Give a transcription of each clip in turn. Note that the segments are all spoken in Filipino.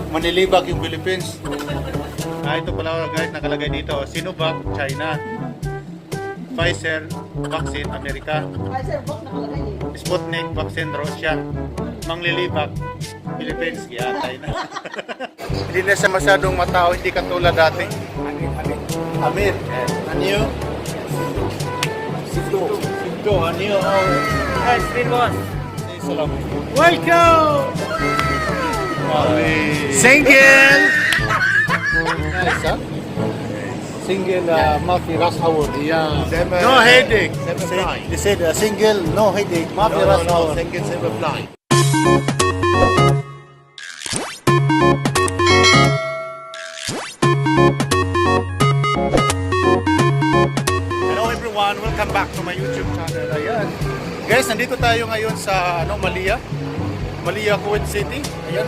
Manilibak yung Philippines. Ito pala guys, nakalagay dito. Sinovac, China. Pfizer, vaccine, Amerika. Sputnik, vaccine, Russia. Manglilibak, Philippines, China. Hindi na siya masyadong matao, hindi katulad dati. Amir. Anyo? Sito. Anyo? Hi, Spin Boss. Salam. Welcome! Single! Nice, huh? Single Mafi Ras Award. Yeah. No headache. They said single, no headache. Mafi Ras Award. Single silver fly. Hello everyone, welcome back to my YouTube channel. Ayan. Guys, nandito tayo ngayon sa Maliya Kuwait City. Ayan.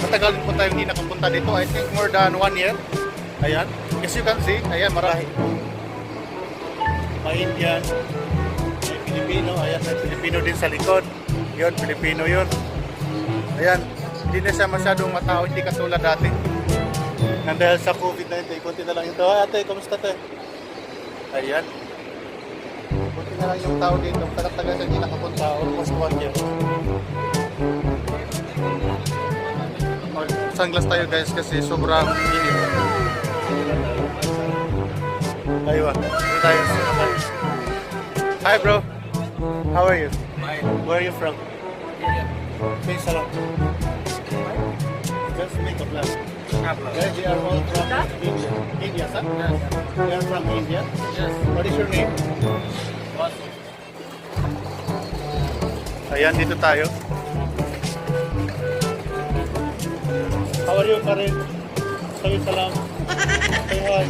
Matagal po tayo hindi nakapunta dito. I think more than 1 year. Ayan. As you can see, ayan, marami. May Indian, may Filipino, ayan, may Filipino din sa likod. Yun, Filipino yun. Ayan, hindi na siya masyadong matao, hindi katulad dati. Dahil sa COVID-19, konti na lang ito. Ate, kamusta te? Ayan. Konti na lang yung tao dito. Tagal-tagal siya hindi nakapunta, almost 1 year. Sunglass tayo guys kasi sobrang init. Aywa, tayo. Hi bro, how are you? Fine. Where are you from? Say salam. Just make a plan. Guys, they are all from India. India, sir? Yes. They are from India? Yes. What is your name? Boss. Ayan, dito tayo. How are you, Karin? Say salam. Say hi.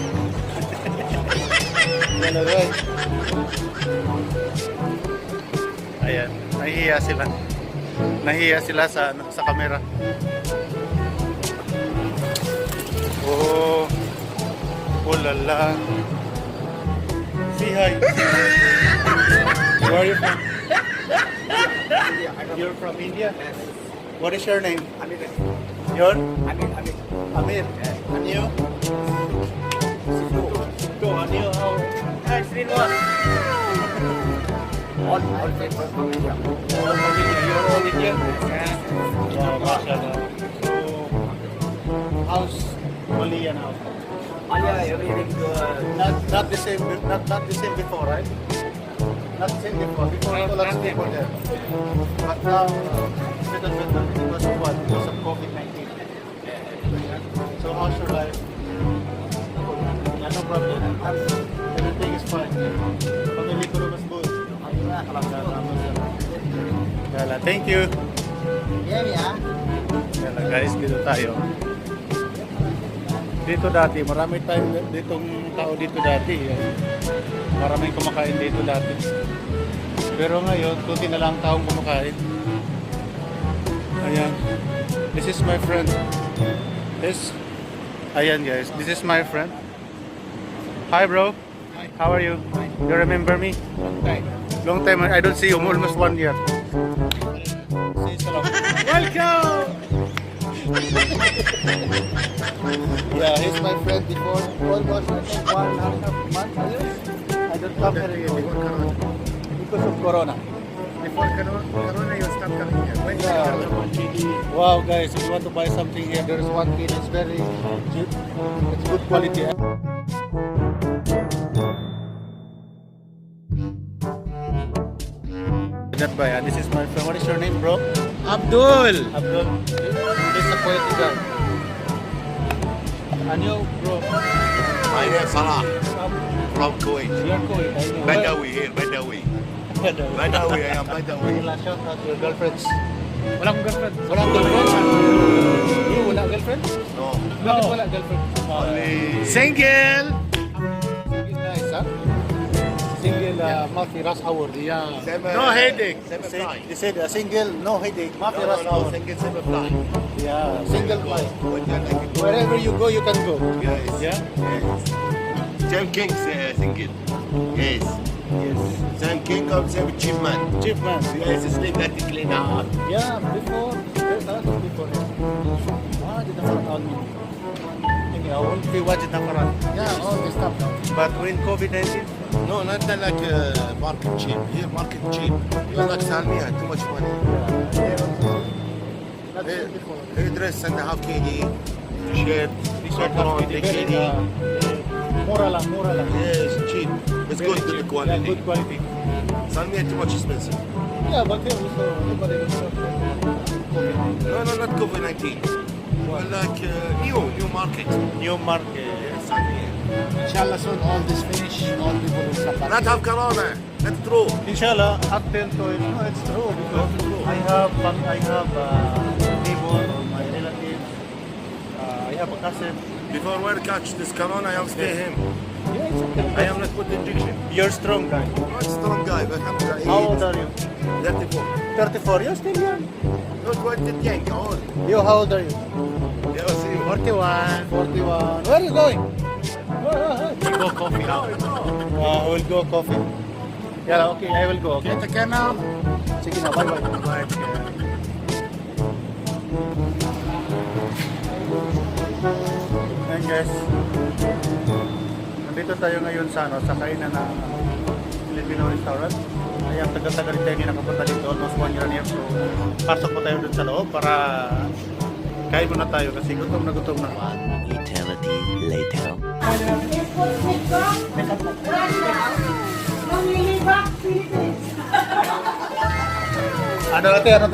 Yan na rin. Ayan, nahihiya sila. Nahihiya sila sa camera. Oh, oh lala. Say hi. Where are you from? You're from India? Yes. What is your name? Amir. Your? Amir. Amir. And you? Sito. And you? How? Hi, Spin Boss. All friends from India. All from India. You're all Indian? Yes. Wow, mashallah. So, how's Maliya now? Yeah, everything good. Not the same. Not the same before, right? Not the same before. Before Not lots of same. people there. But now, little better because of what? Because of COVID-19. So how's your life? Yeah, no problem. Everything is fine. Family ko mas good. Yala, thank you. Yeah. Yala guys, dito tayo. Dito dati, marami tayong ditong tao dito dati. Maraming kumakain dito dati. Pero ngayon, kunti na lang taong kumakain. Ayan. This is my friend. Ayan guys, this is my friend. Hi bro. Hi. How are you? You remember me? Okay. Long time, I don't see you, almost 1 year. Say salam. Welcome! Yeah, he's my friend before almost I think 1.5 months. I don't come here again because of Corona. Before Corona, you start coming here. When did Yeah. Corona? Wow guys, if you want to buy something here, there is one kid, it's very cheap. It's good quality. That buy, this is my friend. What is your name, bro? Abdul! Abdul. He's a quality guy. And you, bro? My name is Salah from Kuwait. You're Kuwait, I know. Badawi here, Badawi. Badawi, I am Badawi. Shout out to your girlfriends. Wala akong girlfriend. Wala girlfriend? You, wala girlfriend? No, Bakit wala girlfriend? only Single! Single guys, ha? Single Mafi Ras Award. Yeah. No headache. Seven fly. They said single, no headache. Mafi No, Ras no, Award. single silver fly. Yeah, single fly. When you like it. Wherever you go, you can go. Yes. Yeah? Yes. Same king, single. Yes. Yes. Same king of same cheap man. Chief man. Yes, it's like that clean out. Yeah, before. There's a lot of people here. في واجد نفرات. Yeah, all this stuff. But when COVID-19, No, not like market cheap. Here, market cheap. You're like Salmiya, too much money. Hey, dress and a half KD, t-shirt, pantalon, take KD. mura lang. Yes, cheap. It's good quality. Good quality. Salmiya too much expensive. Yeah, but here also nobody was No, not COVID-19. Well, like new market. new market. Salmiya. Inshallah, soon all this finish, all people will come back. Not have corona. That's true. Inshallah, attend to it. No, it's true because I have neighbor or my relatives. I have a cousin. Before we catch this corona, I'll stay him. Yeah, it's okay. I am not put injection. You're strong guy. Not strong guy, but I'm How old are you? 34. 34. You're still young. Not 20 young, old. You, how old are you? Yeah, see. 41. 41. Where are you going? Go coffee now. We'll go coffee. Yeah, okay, I will go. Okay. Take care now. Sige na, bye-bye. Bye. Ayan guys. Nandito tayo ngayon sa kainan ng Filipino restaurant. Ayan, tagal-tagal tayo hindi nakapunta dito. Almost 1 year and a half. So, pasok po tayo dun sa loob para kain muna tayo kasi gutom na. Eternity later. Manglilibak, Philippines. Ano ate? Ano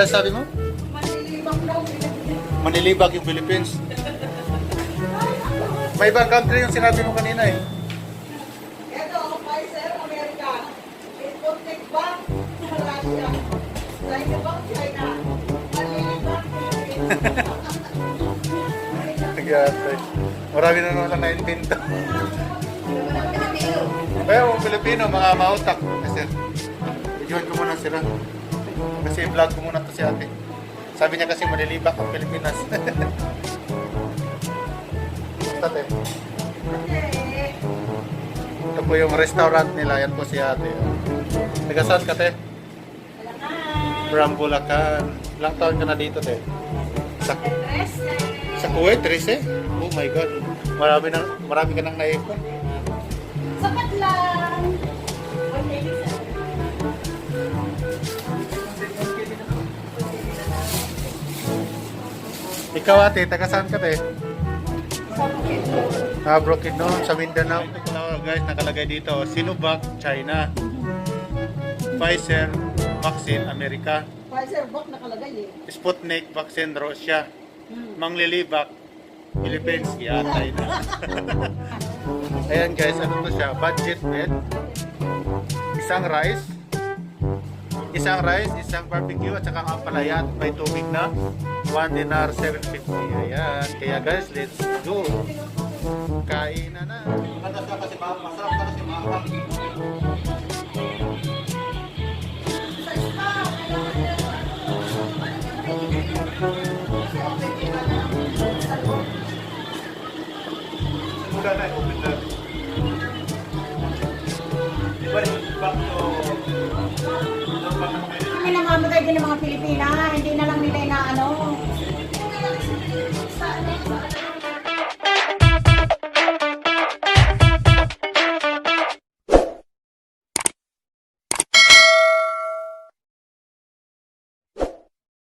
sabi mo? Manglilibak daw, Philippines. Manilibak yung Philippines. May ibang country yung sinabi mo kanina eh. Ito, Pfizer, America. Sputnik Bank, Russia. Sinovac, China. Manglilibak, Philippines. Nag-aatay. Marami na naman na-invento. Kaya mga Pilipino, mga mautak. Kasi, i-join ko muna sila. Kasi i-vlog ko muna to si ate. Sabi niya kasi malilibak ang Pilipinas. Tate. Ito po yung restaurant nila. Yan po si ate. Taga saan ka, te? From Bulacan. Ilang taon ka na dito, te? Sa Kuwait, 13? Oh my God. Marami ka nang naipon. Sapat lang. Ikaw ate, taga saan ka, te? Broken noon sa Mindanao. Ito pala guys, nakalagay dito. Sinovac, China. Pfizer, vaccine, Amerika. Pfizer Bank nakalagay eh. Sputnik, vaccine, Russia. Manglilibak, Philippines. Yatay na. Ayan guys, ano to siya? Budget meal. Isang rice, isang barbecue, at saka ang palayat. May tubig na. 1 dinar, 750. Ayan. Kaya guys, let's go. Kain na. Masarap ka kasi maanghang. Mula na, open na. Diba rin, back to... Kami namamatay din ng mga Pilipina, hindi na lang